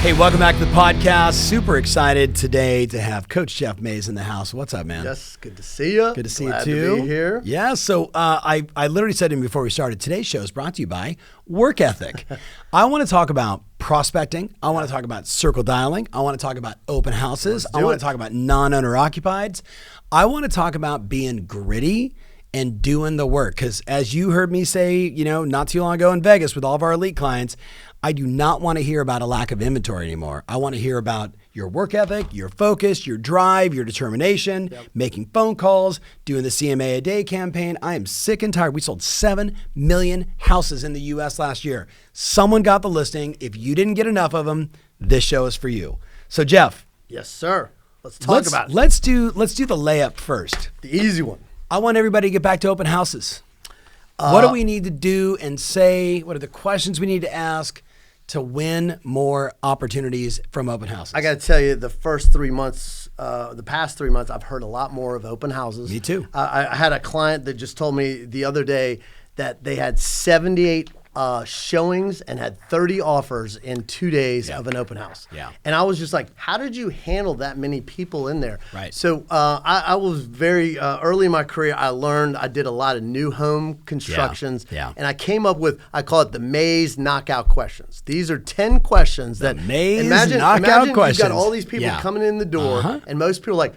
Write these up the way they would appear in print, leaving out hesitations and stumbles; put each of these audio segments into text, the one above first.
Hey, welcome back to the podcast. Super excited today to have Coach Jeff Mays in the house. What's up, man? Yes, good to see you. Good to see Glad you too. To be here. Yeah, so I literally said to him before we started, today's show is brought to you by Work Ethic. I want to talk about prospecting. I want to talk about circle dialing. I want to talk about open houses. I want to talk about non-owner occupieds. I want to talk about being gritty and doing the work. Because as you heard me say, not too long ago in Vegas with all of our elite clients, I do not want to hear about a lack of inventory anymore. I want to hear about your work ethic, your focus, your drive, your determination, making phone calls, doing the CMA a day campaign. I am sick and tired. We sold 7 million houses in the US last year. Someone got the listing. If you didn't get enough of them, this show is for you. So Jeff. Yes, sir. Let's talk about it. Let's do the layup first. The easy one. I want everybody to get back to open houses. What do we need to do and say? What are the questions we need to ask to win more opportunities from open houses? I got to tell you, the past 3 months, I've heard a lot more of open houses. Me too. I had a client that just told me the other day that they had 78 showings and had 30 offers in 2 days of an open house. Yeah. And I was just like, how did you handle that many people in there? Right. So I was very early in my career. I did a lot of new home constructions. Yeah. And I came up with, I call it the Maze knockout questions. These are 10 questions that imagine you've got all these people coming in the door, and most people are like,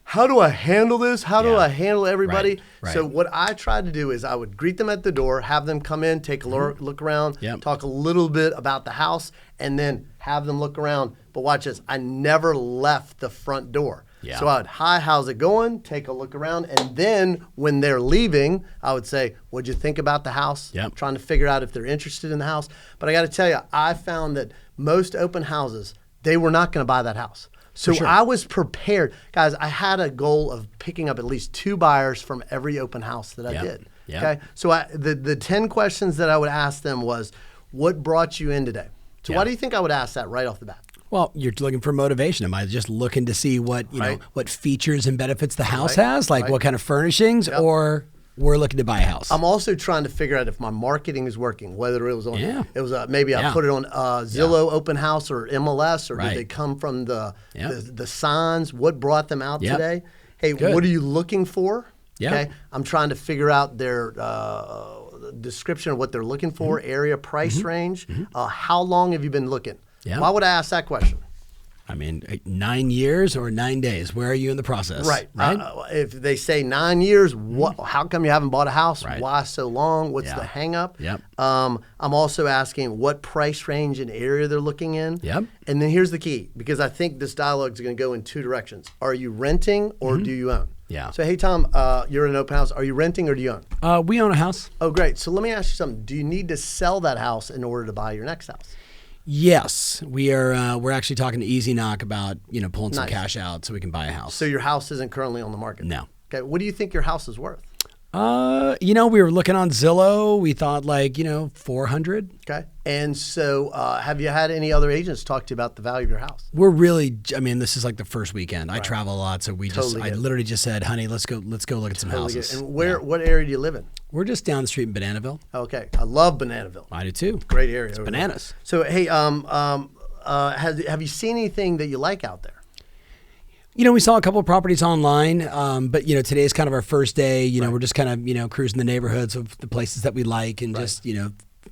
how do I handle this? How do I handle everybody? Right. So what I tried to do is I would greet them at the door, have them come in, take a look around, talk a little bit about the house, and then have them look around. But watch this. I never left the front door. Yeah. So I would, hi, how's it going? Take a look around. And then when they're leaving, I would say, what'd you think about the house? Yep. Trying to figure out if they're interested in the house. But I got to tell you, I found that most open houses, they were not going to buy that house. So I was prepared. Guys, I had a goal of picking up at least 2 buyers from every open house that I did. Yeah. Okay. So the 10 questions that I would ask them was, what brought you in today? So why do you think I would ask that right off the bat? Well, you're looking for motivation. Am I just looking to see what, what features and benefits the house has? Like what kind of furnishings, or we're looking to buy a house? I'm also trying to figure out if my marketing is working, whether it was on, maybe I put it on Zillow Open House or MLS, or did they come from the signs? What brought them out today? Hey, what are you looking for? Okay, I'm trying to figure out their description of what they're looking for, area, price range. How long have you been looking? Why would I ask that question? I mean, 9 years or 9 days? Where are you in the process? Right. If they say 9 years, how come you haven't bought a house? Right. Why so long? What's the hang up? Yep. I'm also asking what price range and area they're looking in. Yep. And then here's the key, because I think this dialogue is going to go in 2 directions. Are you renting or do you own? Yeah. So, hey, Tom, you're in an open house. Are you renting or do you own? We own a house. Oh, great. So let me ask you something. Do you need to sell that house in order to buy your next house? Yes, we are. We're actually talking to Easy Knock about pulling some cash out so we can buy a house. So your house isn't currently on the market? No. Okay. What do you think your house is worth? We were looking on Zillow. We thought 400. Okay. And so have you had any other agents talk to you about the value of your house? We're really, this is like the first weekend. I travel a lot, so I literally just said, honey, let's go look at some houses. And what area do you live in? We're just down the street in Bananaville. Okay. I love Bananaville. I do too. Great area. It's bananas. So, hey, have you seen anything that you like out there? We saw a couple of properties online, but today's kind of our first day. We're just kind of cruising the neighborhoods of the places that we like, and just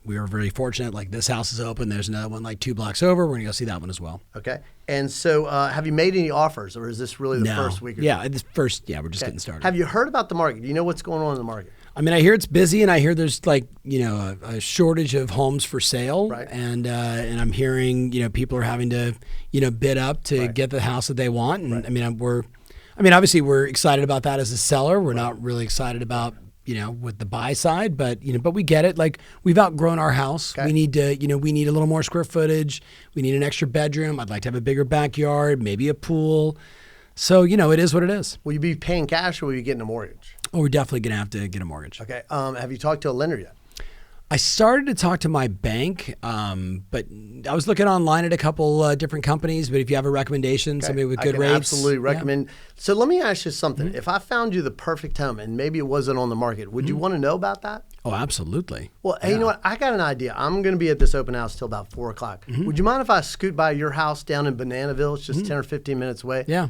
we were very fortunate. Like this house is open. There's another one like 2 blocks over. We're gonna go see that one as well. Okay. And so, have you made any offers, or is this really the first week? This first. Yeah, we're just getting started. Have you heard about the market? Do you know what's going on in the market? I hear it's busy, and I hear there's a shortage of homes for sale, and I'm hearing people are having to bid up to get the house that they want, and obviously we're excited about that as a seller. We're not really excited about with the buy side, but we get it. Like we've outgrown our house. We need to we need a little more square footage. We need an extra bedroom. I'd like to have a bigger backyard, maybe a pool. So it is what it is. Will you be paying cash, or will you getting a mortgage? Oh, we're definitely going to have to get a mortgage. Okay. Have you talked to a lender yet? I started to talk to my bank, but I was looking online at a couple different companies. But if you have a recommendation, somebody with good rates, absolutely recommend. So let me ask you something. If I found you the perfect home and maybe it wasn't on the market, would you want to know about that? Oh, absolutely. Well, hey, you know what? I got an idea. I'm going to be at this open house till about 4 o'clock. Would you mind if I scoot by your house down in Bananaville? It's just 10 or 15 minutes away. Yeah.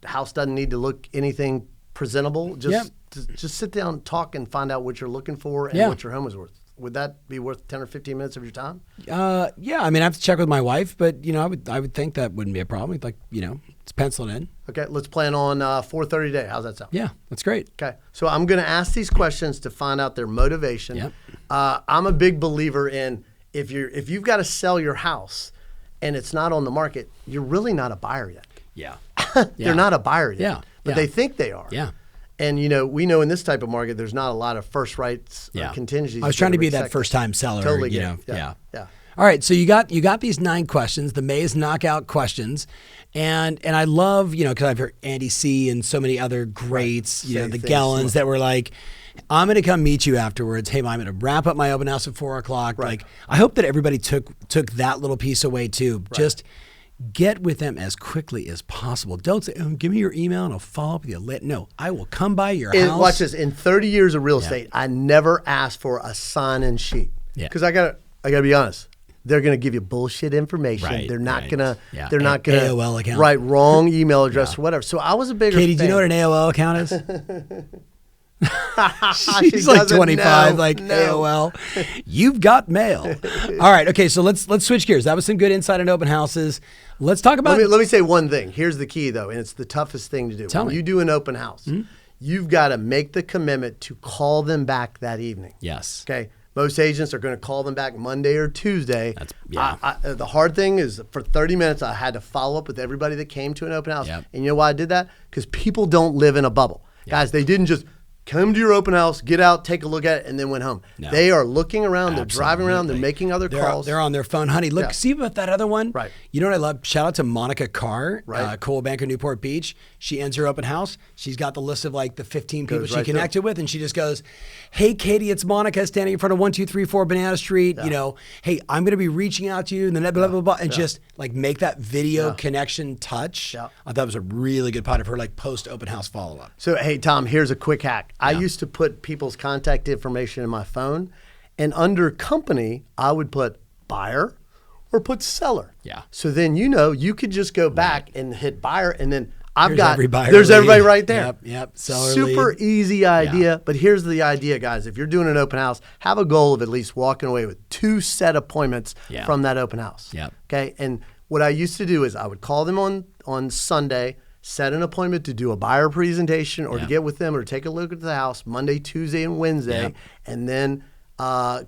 The house doesn't need to look anything presentable. Just sit down, talk, and find out what you're looking for and what your home is worth. Would that be worth 10 or 15 minutes of your time? Yeah. I mean, I have to check with my wife, but I would think that wouldn't be a problem. Like, it's penciling in. Okay, let's plan on 4:30 today. How's that sound? Yeah, that's great. Okay, so I'm going to ask these questions to find out their motivation. Yep. I'm a big believer in if you've got to sell your house and it's not on the market, you're really not a buyer yet. Yeah. They're not a buyer yet. Yeah. But they think they are. Yeah. And, we know in this type of market, there's not a lot of first rights or contingencies. I was trying to be that first-time seller. Totally Yeah. Yeah. All right, so you got these 9 questions, the Maze knockout questions, and I love, because I've heard Andy C. and so many other greats, the Gellens that were like, I'm going to come meet you afterwards. Hey, I'm going to wrap up my open house at 4 o'clock. Right. Like, I hope that everybody took that little piece away too. Right. Just get with them as quickly as possible. Don't say, give me your email and I'll follow up with you later. No, I will come by your house. Watch this. In 30 years of real estate, I never asked for a sign-in sheet. Because I got to be honest. They're going to give you bullshit information. Right, they're not going to. Yeah. They're not going to. AOL account. Right, wrong email address or whatever. So I was a bigger. Katie, fan. do you know what an AOL account is? She's like 25, AOL. You've got mail. All right, okay. So let's switch gears. That was some good insight into open houses. Let's talk about. Let me say one thing. Here's the key, though, and it's the toughest thing to do. Tell me. You do an open house. You've got to make the commitment to call them back that evening. Yes. Okay. Most agents are going to call them back Monday or Tuesday. That's the hard thing is for 30 minutes, I had to follow up with everybody that came to an open house. Yep. And you know why I did that? Because people don't live in a bubble. Guys, they didn't just come to your open house, get out, take a look at it, and then went home. No. They are looking around, they're driving around, they're making other calls. They're on their phone. Honey, look, see about that other one? Right. You know what I love? Shout out to Monica Carr, Coal Banker, Newport Beach. She ends her open house. She's got the list of like the 15 people she connected with, and she just goes, hey, Katie, it's Monica standing in front of 1234 Banana Street. Hey, I'm going to be reaching out to you, and then blah, blah, blah, and just like make that video connection touch. I thought that was a really good part of her like post-open house follow-up. So, hey, Tom, here's a quick hack. I used to put people's contact information in my phone, and under company, I would put buyer or put seller. Yeah. So then you could just go back and hit buyer, and then there's everybody right there. Yep. Seller Super lead. easy idea, but here's the idea, guys. If you're doing an open house, have a goal of at least walking away with 2 set appointments from that open house. Yep. Okay. And what I used to do is I would call them on Sunday, set an appointment to do a buyer presentation or to get with them or take a look at the house Monday, Tuesday, and Wednesday, and then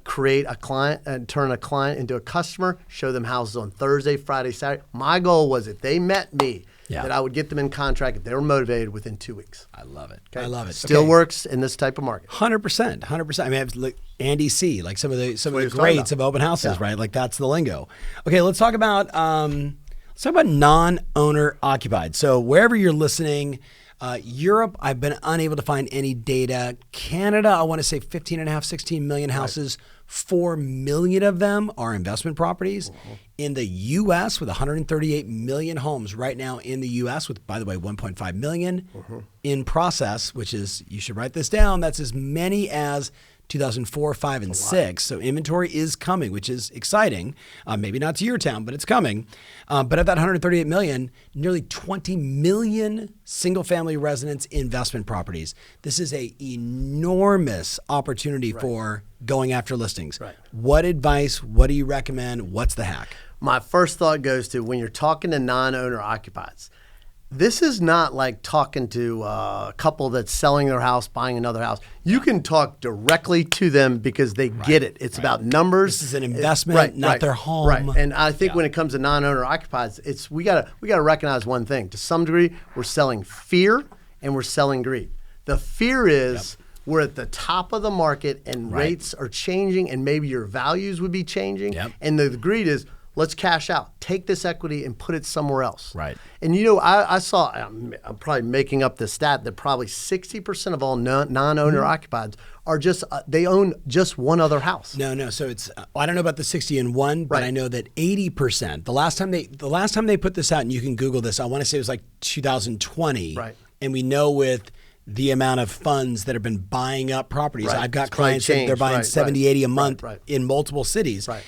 create a client and turn a client into a customer, show them houses on Thursday, Friday, Saturday. My goal was if they met me, that I would get them in contract if they were motivated within 2 weeks. I love it. Okay? I love it. Still works in this type of market. 100%. I mean, look, Andy C, like some of the greats of open houses, right? Like that's the lingo. Okay, let's talk about non-owner occupied. So wherever you're listening, Europe, I've been unable to find any data. Canada, I want to say 15.5, 16 million houses. 4 million of them are investment properties. In the U.S., with 138 million homes right now in the U.S., with, by the way, 1.5 million in process, which is, you should write this down, that's as many as 2004, 5, and 6. So inventory is coming, which is exciting. Maybe not to your town, but it's coming. But of that 138 million, nearly 20 million single-family residence investment properties. This is an enormous opportunity for going after listings. What advice, what do you recommend? What's the hack? My first thought goes to when you're talking to non-owner occupieds, this is not like talking to a couple that's selling their house, buying another house. You can talk directly to them because they get it. It's about numbers. This is an investment, not their home. Right. And I think when it comes to non-owner occupieds, we gotta recognize one thing. To some degree, we're selling fear and we're selling greed. The fear is we're at the top of the market and rates are changing and maybe your values would be changing. And the greed is, Let's cash out. Take this equity and put it somewhere else. Right. And you know, I saw, I'm probably making up the stat that probably 60% of all non-owner occupieds are just, they own just one other house. No. So it's, I don't know about the 60 and 1, but I know that 80%, the last time they put this out, and you can Google this, I want to say it was like 2020. Right. And we know with the amount of funds that have been buying up properties, I've got It's clients that they're buying 70, 80 a month in multiple cities. Right.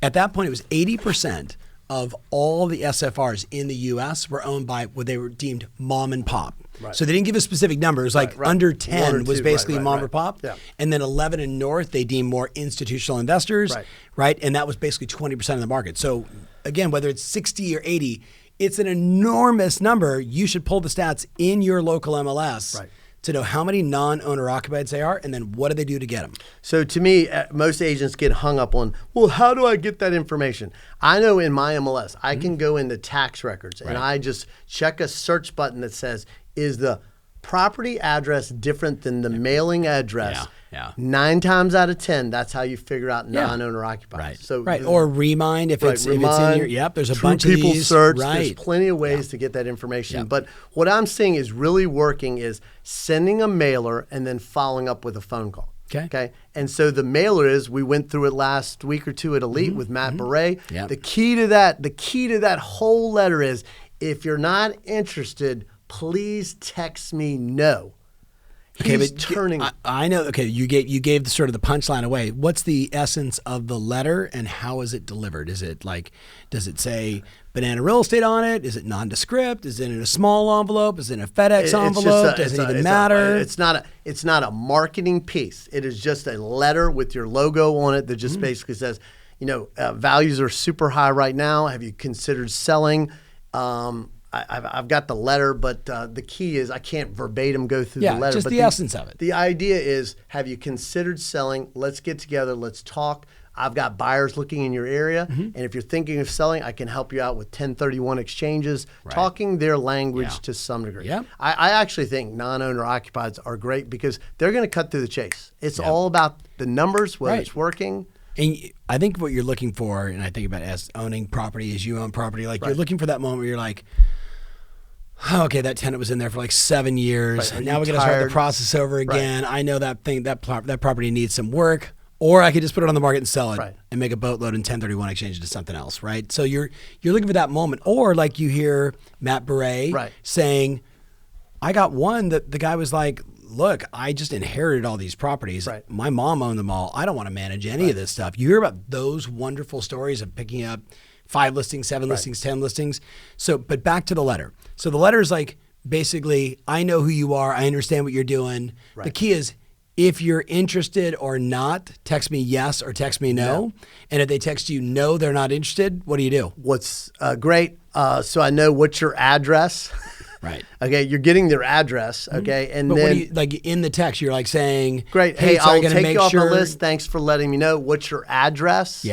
At that point, it was 80% of all the SFRs in the U.S. were owned by what they were deemed mom and pop. Right. So they didn't give us specific numbers, like under 10 was basically mom or pop. Yeah. And then 11 and north, they deemed more institutional investors, right? And that was basically 20% of the market. So again, whether it's 60 or 80, it's an enormous number. You should pull the stats in your local MLS to know how many non-owner occupieds they are, and then what do they do to get them? So to me, most agents get hung up on, well, how do I get that information? I know in my MLS, I can go into tax records and I just check a search button that says, is the property address different than the mailing address? Yeah. 9 times out of 10, that's how you figure out non-owner occupied. Right. So or Remind if it's in your. Yep. There's a bunch of people these. Search. There's plenty of ways to get that information. But what I'm seeing is really working is sending a mailer and then following up with a phone call. Okay. And so the mailer is, we went through it last week or two at Elite with Matt Beret. The key to that whole letter is, if you're not interested, please text me no. Okay, but I know. Okay, you gave the sort of the punchline away. What's the essence of the letter, and how is it delivered? Is it like, does it say Banana Real Estate on it? Is it nondescript? Is it in a small envelope? Is it in a FedEx envelope? Does it even matter? It's not a marketing piece. It is just a letter with your logo on it that just basically says, you know, values are super high right now. Have you considered selling? I've got the letter, but the key is I can't verbatim go through the letter. Yeah, just but the essence of it. The idea is, have you considered selling? Let's get together. Let's talk. I've got buyers looking in your area. And if you're thinking of selling, I can help you out with 1031 exchanges, talking their language to some degree. Yep. I actually think non-owner occupieds are great because they're going to cut through the chase. It's all about the numbers, whether it's working. And I think what you're looking for, and I think about as owning property, as you own property, like you're looking for that moment where you're like, oh, okay, that tenant was in there for like 7 years. And now we're going to start the process over again. I know that property needs some work. Or I could just put it on the market and sell it and make a boatload and 1031 exchange it to something else, right? So you're looking for that moment. Or like you hear Matt Beret saying, I got one that the guy was like, look, I just inherited all these properties. My mom owned them all. I don't want to manage any of this stuff. You hear about those wonderful stories of picking up 5 listings, 7 listings, 10 listings. So, but back to the letter. So the letter is like, basically, I know who you are. I understand what you're doing. The key is, if you're interested or not, text me yes or text me no. And if they text you no, they're not interested, what do you do? What's great, so I know what's your address. Okay, you're getting their address. Okay, and but then what do you, like in the text, you're like saying, great. Hey, I'll take you off the list. Thanks for letting me know. What's your address?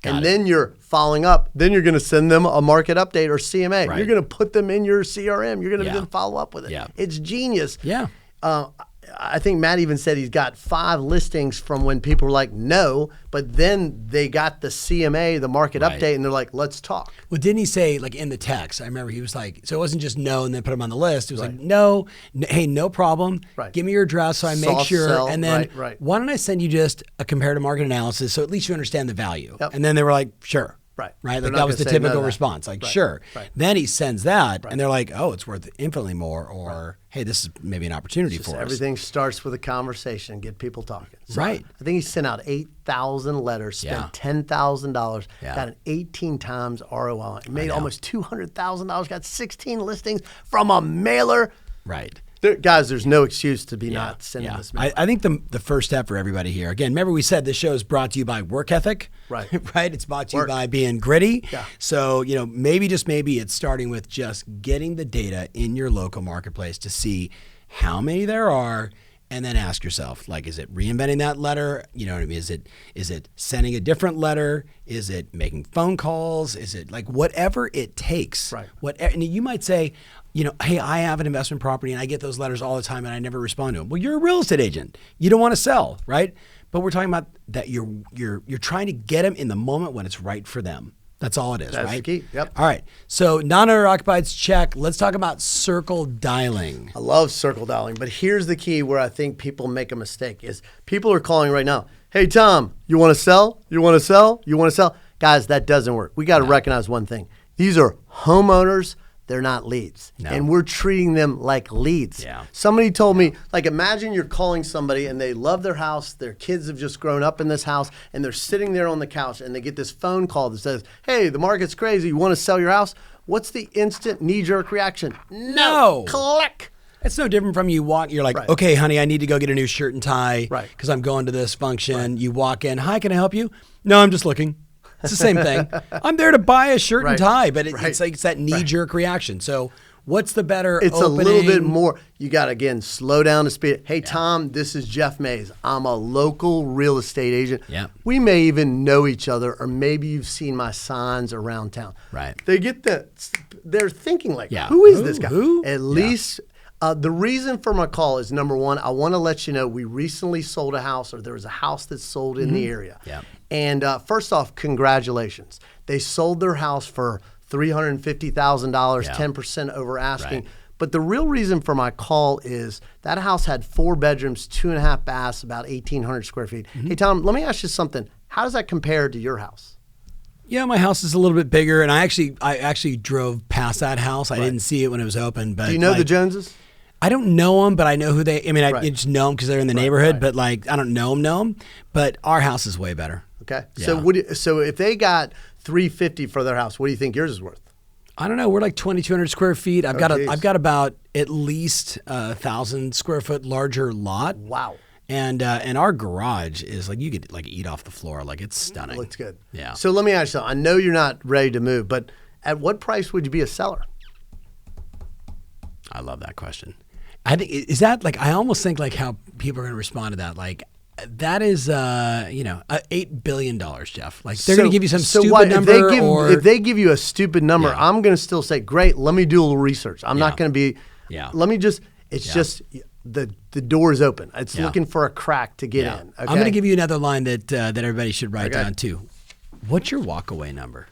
And then you're following up. Then you're going to send them a market update or CMA. You're going to put them in your CRM. You're going to then follow up with it. It's genius. I think Matt even said he's got 5 listings from when people were like, no, but then they got the CMA, the market update, and they're like, let's talk. Well, didn't he say, like in the text, I remember he was like, so it wasn't just no and then put him on the list. It was like, no, hey, no problem. Give me your address so I make sure. Sell. And then why don't I send you just a comparative market analysis so at least you understand the value. And then they were like, sure. Like that was the typical response. Like, sure. Then he sends that and they're like, oh, it's worth infinitely more, or hey, this is maybe an opportunity for us. Everything starts with a conversation, get people talking. So I think he sent out 8,000 letters, spent $10,000, got an 18 times ROI. He made almost $200,000, got 16 listings from a mailer. Guys, there's no excuse to be not sending this mail. I think the first step for everybody here, again, remember we said this show is brought to you by work ethic, right? It's brought to you by being gritty. So, you know, maybe just maybe it's starting with just getting the data in your local marketplace to see how many there are, and then ask yourself, like, is it reinventing that letter? You know what I mean? Is it sending a different letter? Is it making phone calls? Is it like whatever it takes? And you might say, you know, hey, I have an investment property and I get those letters all the time and I never respond to them. Well, you're a real estate agent. You don't want to sell, right? But we're talking about that you're trying to get them in the moment when it's right for them. That's all it is, That's right? the key. Yep. All right. So non-owner occupied's check. Let's talk about circle dialing. I love circle dialing, but here's the key where I think people make a mistake is people are calling right now. Hey, Tom, you want to sell? You want to sell? You want to sell? Guys, that doesn't work. We got to recognize one thing. These are homeowners. They're not leads. No. And we're treating them like leads. Yeah. Somebody told me, like, imagine you're calling somebody and they love their house. Their kids have just grown up in this house and they're sitting there on the couch and they get this phone call that says, hey, the market's crazy. You want to sell your house? What's the instant knee-jerk reaction? No. Click. It's no different from you walk. You're like, okay, honey, I need to go get a new shirt and tie because I'm going to this function. You walk in. Hi, can I help you? No, I'm just looking. It's the same thing. I'm there to buy a shirt and tie, but it's like it's that knee-jerk reaction. So what's the better It's opening? a little bit more. You got to, again, slow down the speed. Hey, Tom, this is Jeff Mays. I'm a local real estate agent. Yeah. We may even know each other, or maybe you've seen my signs around town. Right. They get that. They're thinking like, who is this guy? Who? At least the reason for my call is, number one, I want to let you know we recently sold a house, or there was a house that sold in the area. Yeah. And first off, congratulations. They sold their house for $350,000, 10% over asking. Right. But the real reason for my call is that house had 4 bedrooms, 2.5 baths, about 1,800 square feet. Hey, Tom, let me ask you something. How does that compare to your house? Yeah, my house is a little bit bigger, and I actually drove past that house. I didn't see it when it was open. But do you know the Joneses? I don't know them, but I know who they. I mean, I just know them because they're in the neighborhood. But like, I don't know them. But our house is way better. Okay. Yeah. So if they got $350 for their house, what do you think yours is worth? I don't know. We're like 2,200 square feet. I've got about at least 1,000 square foot larger lot. Wow. And our garage is like, you could like eat off the floor. Like, it's stunning. Looks good. Yeah. So let me ask you something. I know you're not ready to move, but at what price would you be a seller? I love that question. I think, is that like, I almost think like how people are going to respond to that. Like, that is, $8 billion, Jeff. Like, they're going to give you some stupid number. If they give you a stupid number, I'm going to still say, great, let me do a little research. I'm not going to be, let me just, it's just, the door is open. It's looking for a crack to get in. Okay? I'm going to give you another line that everybody should write down too. What's your walkaway number?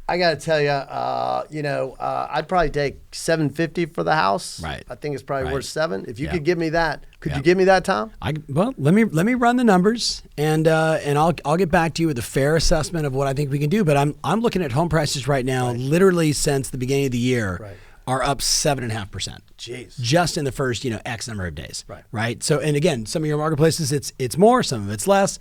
I got to tell you, I'd probably take $750 for the house. Right. I think it's probably worth $7. If you could give me that, could you give me that, Tom? Well, let me run the numbers, and I'll get back to you with a fair assessment of what I think we can do. But I'm looking at home prices right now, literally since the beginning of the year, are up 7.5%. Jeez. Just in the first X number of days. Right. So, and again, some of your marketplaces it's more, some of it's less.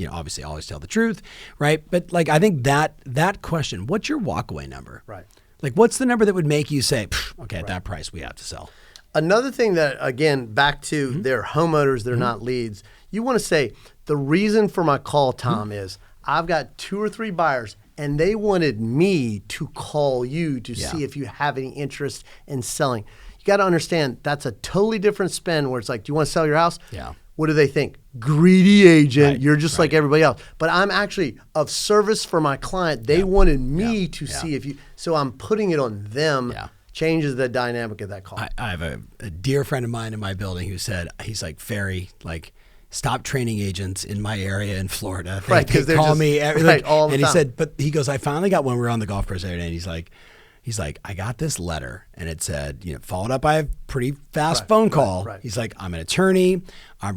Obviously always tell the truth, right? But like, I think that question, what's your walkaway number? Right. Like, what's the number that would make you say, okay, at that price we have to sell? Another thing that, again, back to their homeowners, they're not leads. You want to say, the reason for my call, Tom, is I've got 2 or 3 buyers and they wanted me to call you to see if you have any interest in selling. You got to understand, that's a totally different spin where it's like, do you want to sell your house? Yeah. What do they think? Greedy agent. You're just like everybody else. But I'm actually of service for my client. They wanted me to see if you. So I'm putting it on them. Yeah. Changes the dynamic of that call. I have a dear friend of mine in my building who said, he's like, Ferry, like, stop training agents in my area in Florida. They call me all the time. And he said, but he goes, I finally got one. We were on the golf course the other day, and he's like, I got this letter, and it said, followed up by a pretty fast phone call. He's like, I'm an attorney. I'm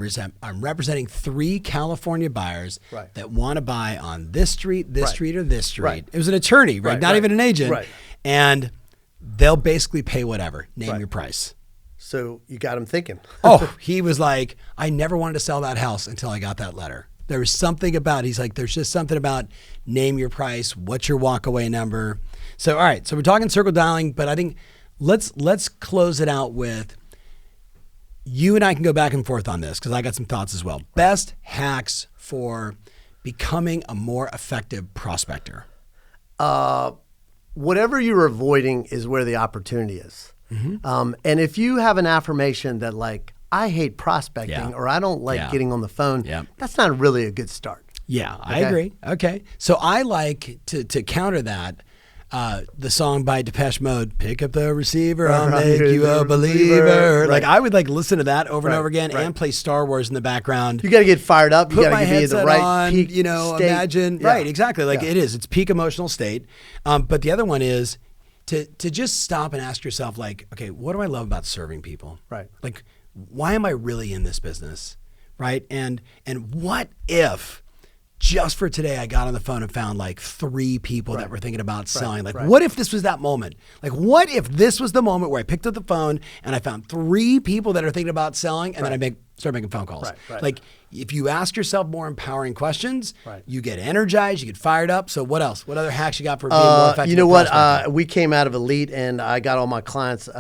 representing 3 California buyers that want to buy on this street, this street, or this street. It was an attorney, not even an agent. And they'll basically pay whatever. Name your price. So you got him thinking. He was like, I never wanted to sell that house until I got that letter. There was something about, he's like, there's just something about name your price, what's your walkaway number. So, all right, so we're talking circle dialing, but I think let's close it out with, you and I can go back and forth on this because I got some thoughts as well. Best hacks for becoming a more effective prospector. Whatever you're avoiding is where the opportunity is. And if you have an affirmation that like, I hate prospecting or I don't like getting on the phone, that's not really a good start. Yeah, I agree. Okay. So I like to counter that. the song by Depeche Mode, "Pick Up the Receiver, I'll make you a believer." Right. Like I would like listen to that over and over again and play Star Wars in the background. You got to get fired up. You Put got my to be in the right on, peak you know, state. imagine. Yeah. Right, exactly. Like it is. It's peak emotional state. But the other one is to just stop and ask yourself, like, okay, what do I love about serving people? Right. Like, why am I really in this business? Right. And what if just for today, I got on the phone and found like 3 people that were thinking about selling. Like, what if this was that moment? Like, what if this was the moment where I picked up the phone and I found 3 people that are thinking about selling, and then I start making phone calls. Like, if you ask yourself more empowering questions, you get energized, you get fired up. So what else? What other hacks you got for being more effective? You know what? We came out of Elite, and I got all my clients.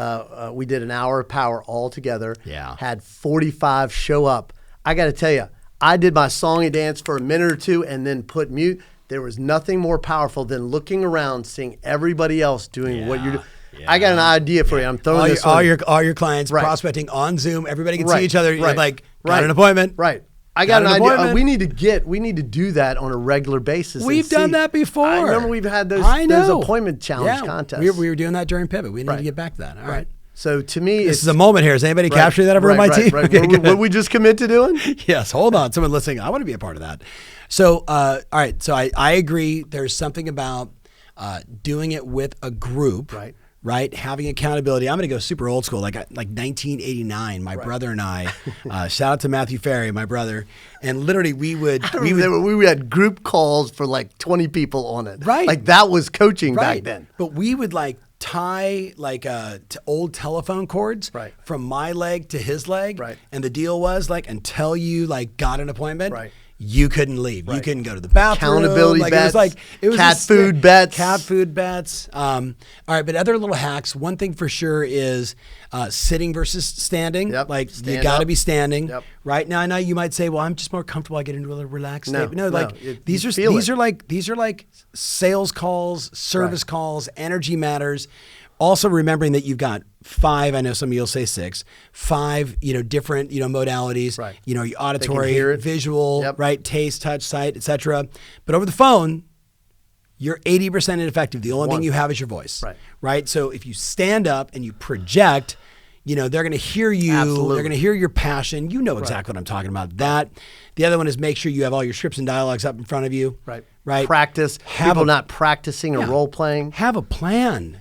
We did an hour of power all together. Yeah. Had 45 show up. I got to tell you, I did my song and dance for a minute or 2 and then put mute. There was nothing more powerful than looking around, seeing everybody else doing what you're doing. Yeah. I got an idea for you. I'm throwing this all your clients prospecting on Zoom. Everybody can see each other. You're like, got an appointment. Right. I got an idea. We need to do that on a regular basis. We've done that before. I remember we've had those appointment challenge contests. We were doing that during Pivot. We need to get back to that. All right. So to me, this is a moment here. Is anybody capturing that over on my team? Okay, what we just commit to doing? Yes. Hold on. Someone listening. I want to be a part of that. So, all right. So I agree. There's something about doing it with a group. Right. Having accountability. I'm going to go super old school, like 1989. My brother and I, shout out to Matthew Ferry, my brother, and literally we had group calls for like 20 people on it. Right. Like that was coaching back then. But we would like tie like old telephone cords from my leg to his leg. And the deal was like until you like got an appointment. You couldn't leave. You couldn't go to the bathroom. Accountability bets. It was cat food bets. Cat food bets. All right, but other little hacks. One thing for sure is sitting versus standing. Like you got to be standing. Right now, I know you might say, "Well, I'm just more comfortable. I get into a relaxed state." No, these are like sales calls, service calls. Energy matters. Also remembering that you've got 5, I know some of you'll say 6, 5, different, modalities, your auditory, visual, taste, touch, sight, etc. But over the phone, you're 80% ineffective. The only thing you have is your voice, right? So if you stand up and you project, they're going to hear you. Absolutely. They're going to hear your passion. You know exactly what I'm talking about. That. The other one is make sure you have all your scripts and dialogues up in front of you. Right. Practice. People not practicing or role playing. Have a plan.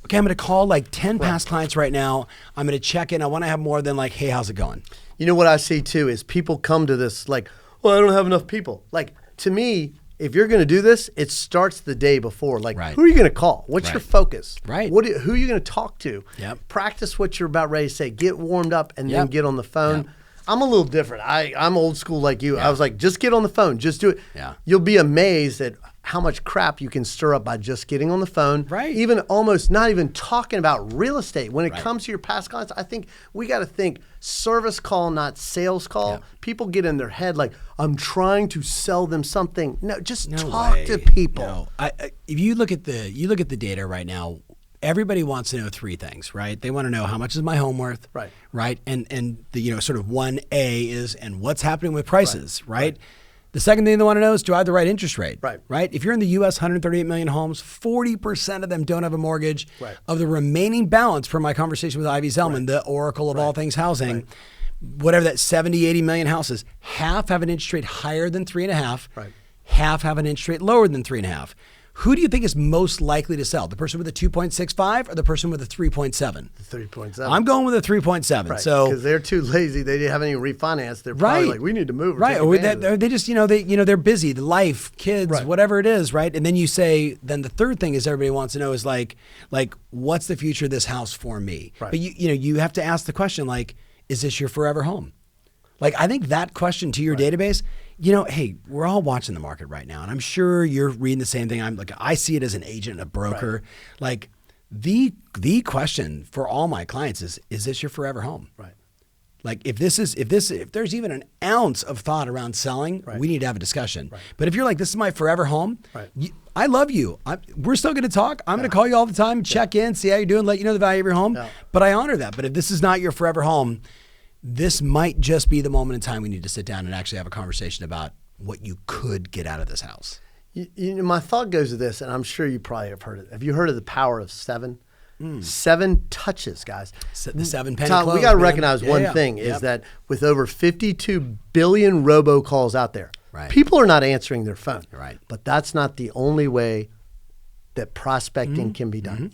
Okay, I'm going to call like 10 past clients right now. I'm going to check in. I want to have more than like, hey, how's it going? You know what I see too is people come to this like, well, I don't have enough people. Like to me, if you're going to do this, it starts the day before. Like, who are you going to call? What's your focus? Who are you going to talk to? Practice what you're about ready to say. Get warmed up and then get on the phone. I'm a little different. I'm old school like you. I was like, just get on the phone. Just do it. You'll be amazed at how much crap you can stir up by just getting on the phone. Even almost not even talking about real estate. When it comes to your past clients, I think we got to think service call, not sales call. People get in their head like, I'm trying to sell them something. No, just talk to people. If you look at the data right now, everybody wants to know 3 things, right? They want to know how much is my home worth, right? And the sort of 1A is, and what's happening with prices, right? The second thing they want to know is, do I have the right interest rate? Right. If you're in the U.S., 138 million homes, 40% of them don't have a mortgage. Of the remaining balance, per my conversation with Ivy Zellman, the oracle of all things housing, whatever that 70, 80 million houses, half have an interest rate higher than 3.5. Half have an interest rate lower than 3.5. Who do you think is most likely to sell? The person with a 2.65 or the person with a 3.7? The 3.7. I'm going with a 3.7. So because they're too lazy, they haven't even refinanced. They're probably like, we need to move. Or they just they're busy, the life, kids, whatever it is, right? And then you say, then the third thing is everybody wants to know is like what's the future of this house for me? But you have to ask the question like, is this your forever home? Like I think that question to your database. Hey, we're all watching the market right now, and I'm sure you're reading the same thing. I see it as an agent, a broker. Like the question for all my clients is this your forever home? Like if there's even an ounce of thought around selling, we need to have a discussion. But if you're like, this is my forever home, I love you. We're still going to talk. I'm going to call you all the time, check in, see how you're doing, let you know the value of your home. But I honor that. But if this is not your forever home, this might just be the moment in time we need to sit down and actually have a conversation about what you could get out of this house. My thought goes to this, and I'm sure you probably have heard it. Have you heard of the power of 7? 7 touches, guys. The 7 penny Tom, close, we got to man. recognize one thing is that with over 52 billion robocalls out there, people are not answering their phone. Right. But that's not the only way that prospecting can be done.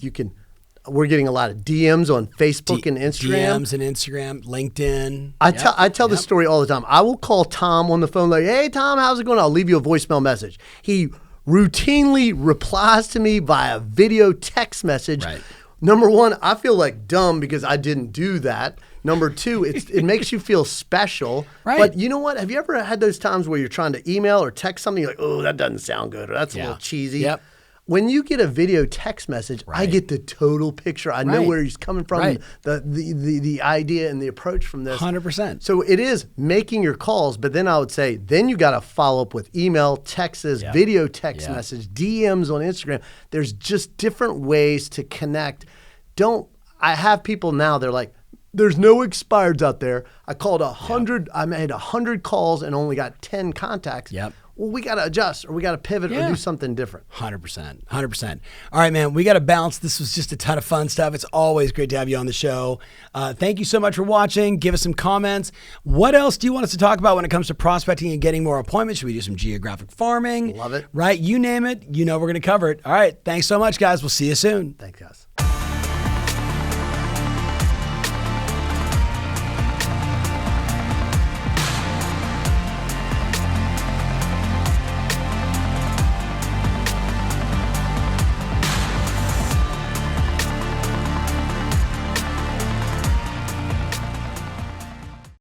We're getting a lot of DMs on Facebook and Instagram. DMs and Instagram, LinkedIn. I tell this story all the time. I will call Tom on the phone like, hey, Tom, how's it going? I'll leave you a voicemail message. He routinely replies to me via video text message. Right. Number one, I feel like dumb because I didn't do that. Number two, it makes you feel special. Right. But you know what? Have you ever had those times where you're trying to email or text something, you're like, oh, that doesn't sound good, or that's a little cheesy? Yep. When you get a video text message, I get the total picture. I know where he's coming from, the idea and the approach from this. 100%. So it is making your calls, but then I would say, then you got to follow up with email, texts, video text message, DMs on Instagram. There's just different ways to connect. I have people now, they're like, there's no expireds out there. I called 100, I made 100 calls and only got 10 contacts. Yep. Well, we got to adjust or we got to pivot or do something different. 100%. 100%. All right, man, we got to bounce. This was just a ton of fun stuff. It's always great to have you on the show. Thank you so much for watching. Give us some comments. What else do you want us to talk about when it comes to prospecting and getting more appointments? Should we do some geographic farming? Love it. Right? You name it. You know we're going to cover it. All right. Thanks so much, guys. We'll see you soon. Thanks, guys.